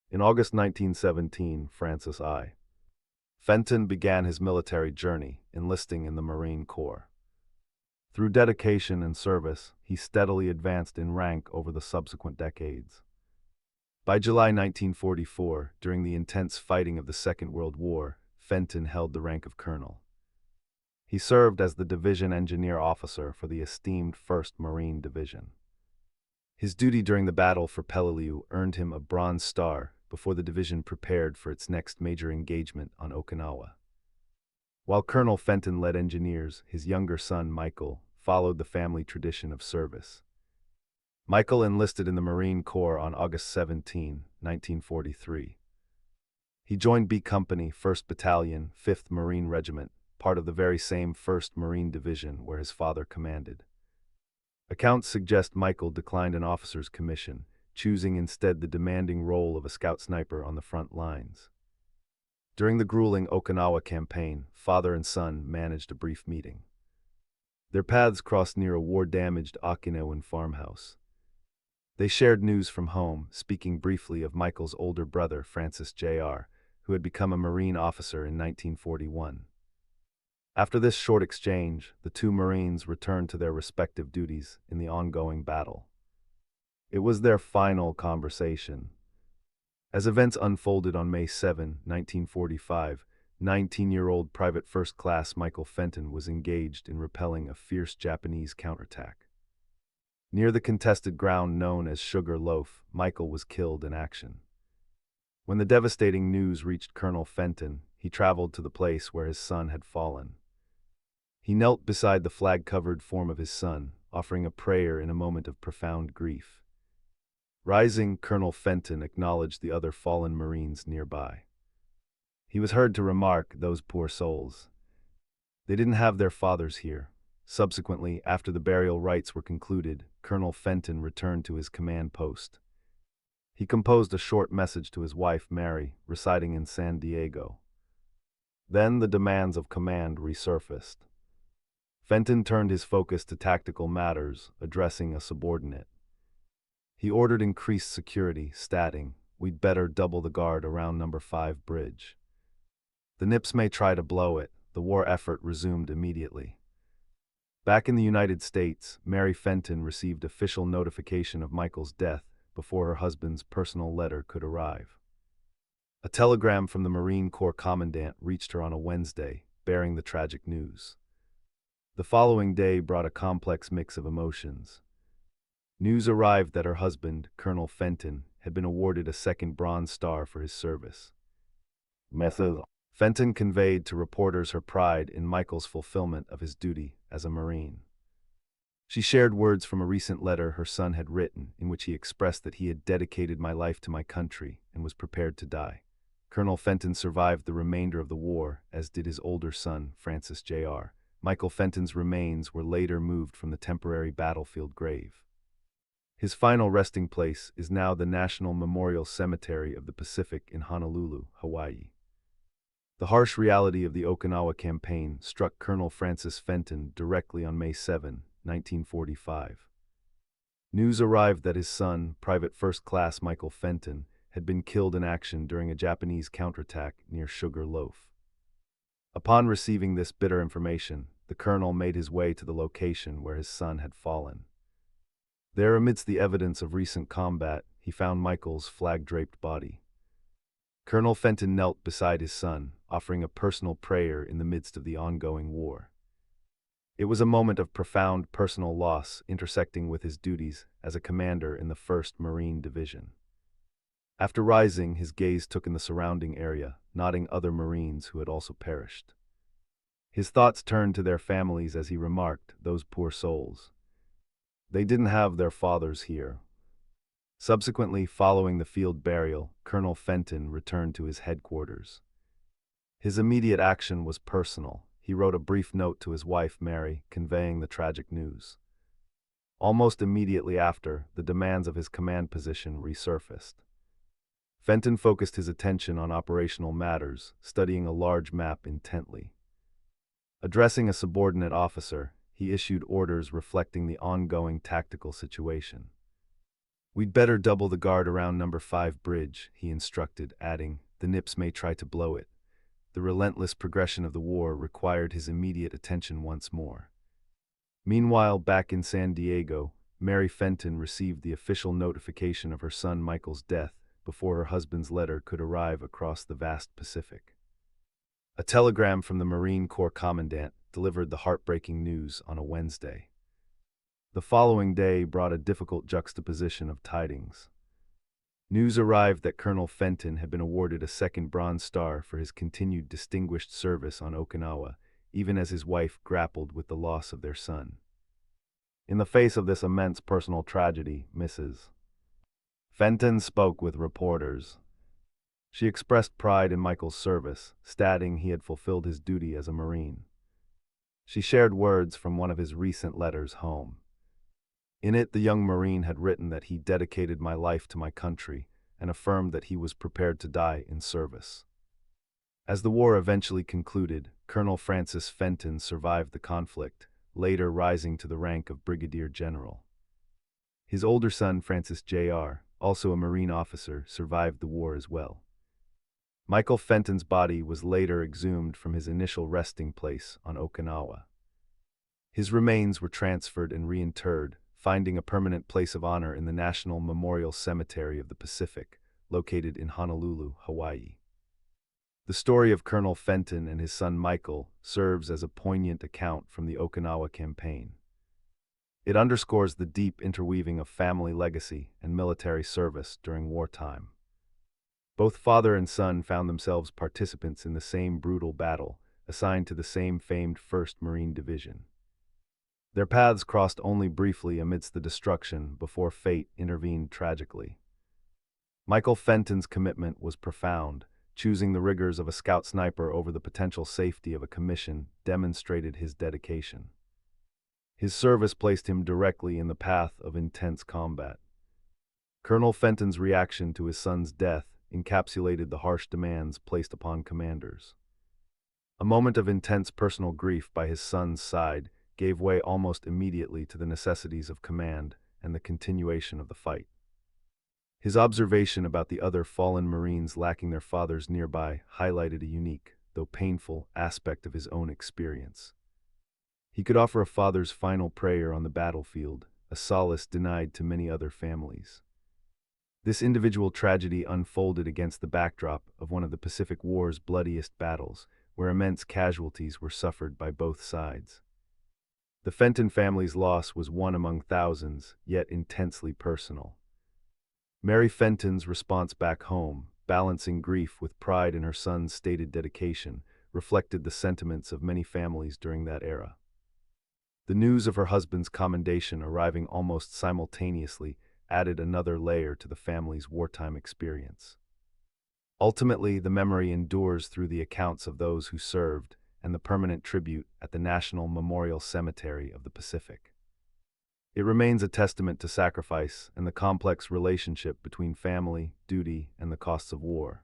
In August 1917, Francis I. Fenton began his military journey, enlisting in the Marine Corps. Through dedication and service, he steadily advanced in rank over the subsequent decades. By July 1944, during the intense fighting of the Second World War, Fenton held the rank of colonel. He served as the division engineer officer for the esteemed 1st Marine Division. His duty during the Battle for Peleliu earned him a Bronze Star before the division prepared for its next major engagement on Okinawa. While Colonel Fenton led engineers, his younger son, Michael, followed the family tradition of service. Michael enlisted in the Marine Corps on August 17, 1943. He joined B Company, 1st Battalion, 5th Marine Regiment, part of the very same 1st Marine Division where his father commanded. Accounts suggest Michael declined an officer's commission, choosing instead the demanding role of a scout sniper on the front lines. During the grueling Okinawa campaign, father and son managed a brief meeting. Their paths crossed near a war-damaged Okinawan farmhouse. They shared news from home, speaking briefly of Michael's older brother, Francis Jr., who had become a Marine officer in 1941. After this short exchange, the two Marines returned to their respective duties in the ongoing battle. It was their final conversation. As events unfolded on May 7, 1945, 19-year-old Private First Class Michael Fenton was engaged in repelling a fierce Japanese counterattack. Near the contested ground known as Sugar Loaf, Michael was killed in action. When the devastating news reached Colonel Fenton, he traveled to the place where his son had fallen. He knelt beside the flag-covered form of his son, offering a prayer in a moment of profound grief. Rising, Colonel Fenton acknowledged the other fallen Marines nearby. He was heard to remark, "Those poor souls. They didn't have their fathers here." Subsequently, after the burial rites were concluded, Colonel Fenton returned to his command post. He composed a short message to his wife, Mary, residing in San Diego. Then the demands of command resurfaced. Fenton turned his focus to tactical matters, addressing a subordinate. He ordered increased security, stating, "We'd better double the guard around number 5 bridge. The Nips may try to blow it." The war effort resumed immediately. Back in the United States, Mary Fenton received official notification of Michael's death before her husband's personal letter could arrive. A telegram from the Marine Corps Commandant reached her on a Wednesday, bearing the tragic news. The following day brought a complex mix of emotions. News arrived that her husband, Colonel Fenton, had been awarded a second Bronze Star for his service. Fenton conveyed to reporters her pride in Michael's fulfillment of his duty as a Marine. She shared words from a recent letter her son had written, in which he expressed that he had dedicated my life to my country and was prepared to die. Colonel Fenton survived the remainder of the war, as did his older son, Francis Jr. Michael Fenton's remains were later moved from the temporary battlefield grave. His final resting place is now the National Memorial Cemetery of the Pacific in Honolulu, Hawaii. The harsh reality of the Okinawa campaign struck Colonel Francis Fenton directly on May 7, 1945. News arrived that his son, Private First Class Michael Fenton, had been killed in action during a Japanese counterattack near Sugar Loaf. Upon receiving this bitter information, the colonel made his way to the location where his son had fallen. There, amidst the evidence of recent combat, he found Michael's flag-draped body. Colonel Fenton knelt beside his son, offering a personal prayer in the midst of the ongoing war. It was a moment of profound personal loss, intersecting with his duties as a commander in the 1st Marine Division. After rising, his gaze took in the surrounding area, noting other Marines who had also perished. His thoughts turned to their families as he remarked, "Those poor souls. They didn't have their fathers here." Subsequently, following the field burial, Colonel Fenton returned to his headquarters. His immediate action was personal. He wrote a brief note to his wife, Mary, conveying the tragic news. Almost immediately after, the demands of his command position resurfaced. Fenton focused his attention on operational matters, studying a large map intently. Addressing a subordinate officer, he issued orders reflecting the ongoing tactical situation. "We'd better double the guard around number 5 bridge," he instructed, adding, "The Nips may try to blow it." The relentless progression of the war required his immediate attention once more. Meanwhile, back in San Diego, Mary Fenton received the official notification of her son Michael's death before her husband's letter could arrive across the vast Pacific. A telegram from the Marine Corps Commandant delivered the heartbreaking news on a Wednesday. The following day brought a difficult juxtaposition of tidings. News arrived that Colonel Fenton had been awarded a second Bronze Star for his continued distinguished service on Okinawa, even as his wife grappled with the loss of their son. In the face of this immense personal tragedy, Mrs. Fenton spoke with reporters. She expressed pride in Michael's service, stating he had fulfilled his duty as a Marine. She shared words from one of his recent letters home. In it, the young Marine had written that he dedicated my life to my country and affirmed that he was prepared to die in service. As the war eventually concluded, Colonel Francis Fenton survived the conflict, later rising to the rank of Brigadier General. His older son, Francis Jr., also a Marine officer, survived the war as well. Michael Fenton's body was later exhumed from his initial resting place on Okinawa. His remains were transferred and reinterred, finding a permanent place of honor in the National Memorial Cemetery of the Pacific, located in Honolulu, Hawaii. The story of Colonel Fenton and his son Michael serves as a poignant account from the Okinawa campaign. It underscores the deep interweaving of family legacy and military service during wartime. Both father and son found themselves participants in the same brutal battle, assigned to the same famed 1st Marine Division. Their paths crossed only briefly amidst the destruction before fate intervened tragically. Michael Fenton's commitment was profound. Choosing the rigors of a scout sniper over the potential safety of a commission demonstrated his dedication. His service placed him directly in the path of intense combat. Colonel Fenton's reaction to his son's death encapsulated the harsh demands placed upon commanders. A moment of intense personal grief by his son's side gave way almost immediately to the necessities of command and the continuation of the fight. His observation about the other fallen Marines lacking their fathers nearby highlighted a unique, though painful, aspect of his own experience. He could offer a father's final prayer on the battlefield, a solace denied to many other families. This individual tragedy unfolded against the backdrop of one of the Pacific War's bloodiest battles, where immense casualties were suffered by both sides. The Fenton family's loss was one among thousands, yet intensely personal. Mary Fenton's response back home, balancing grief with pride in her son's stated dedication, reflected the sentiments of many families during that era. The news of her husband's commendation arriving almost simultaneously added another layer to the family's wartime experience. Ultimately, the memory endures through the accounts of those who served and the permanent tribute at the National Memorial Cemetery of the Pacific. It remains a testament to sacrifice and the complex relationship between family, duty, and the costs of war.